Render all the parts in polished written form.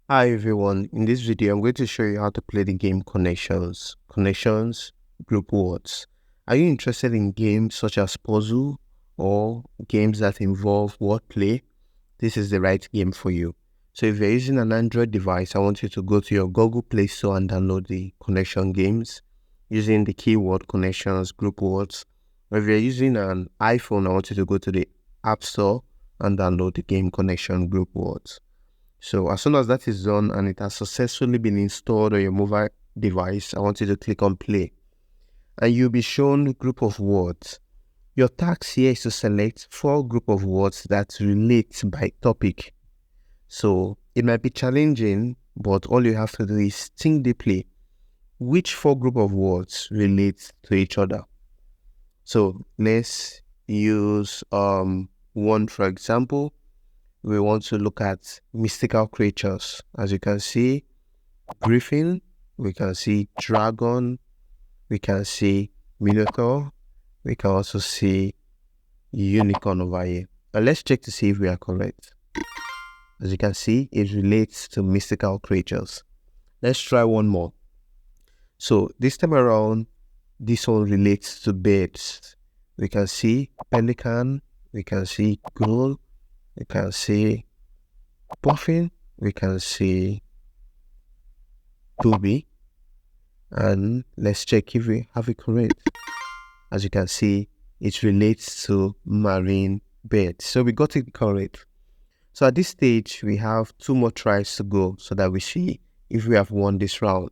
Hi everyone, in this video I'm going to show you how to play the game Connections. Connections, group words. Are you interested in games such as puzzle or games that involve wordplay? This is the right game for you. So if you're using an Android device, I want you to go to your Google Play Store and download the Connection games using the keyword Connections, group words. Or if you're using an iPhone, I want you to go to the App Store and download the game Connection, group words. So as soon as that is done and it has successfully been installed on your mobile device, I want you to click on play. And you'll be shown a group of words. Your task here is to select 4 group of words that relate by topic. So it might be challenging, but all you have to do is think deeply. Which 4 group of words relate to each other? So let's use one for example. We want to look at mystical creatures. As you can see, griffin, we can see dragon, we can see minotaur, we can also see unicorn over here. And let's check to see if we are correct. As you can see, it relates to mystical creatures. Let's try one more. So this time around, this one relates to birds. We can see pelican, we can see gull, we can see puffin, we can see booby, and let's check if we have it correct. As you can see, it relates to marine birds. So we got it correct. So at this stage, we have 2 more tries to go so that we see if we have won this round.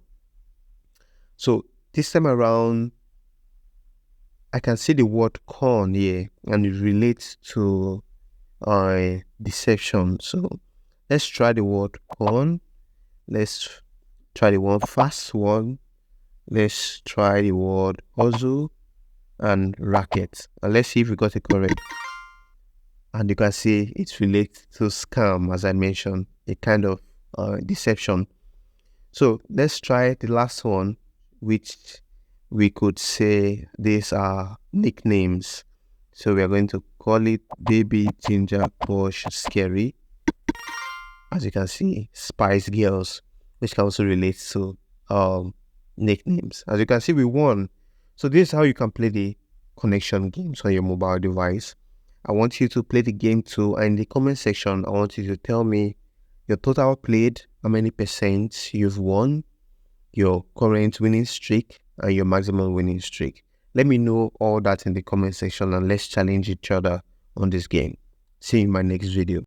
So this time around, I can see the word corn here and it relates to deception. So let's try the word corn. Let's try the one fast one. Let's try the word hustle and racket. And let's see if we got it correct. And you can see it relates to scam, as I mentioned, a kind of deception. So let's try the last one, which we could say these are nicknames. So we are going to call it Baby, Ginger, Posh, Scary. As you can see, Spice Girls, which can also relate to nicknames. As you can see, we won. So this is how you can play the connection games on your mobile device. I want you to play the game too, and in the comment section, I want you to tell me your total played, how many percent you've won, your current winning streak, and your maximum winning streak. Let me know all that in the comment section, and let's challenge each other on this game. See you in my next video.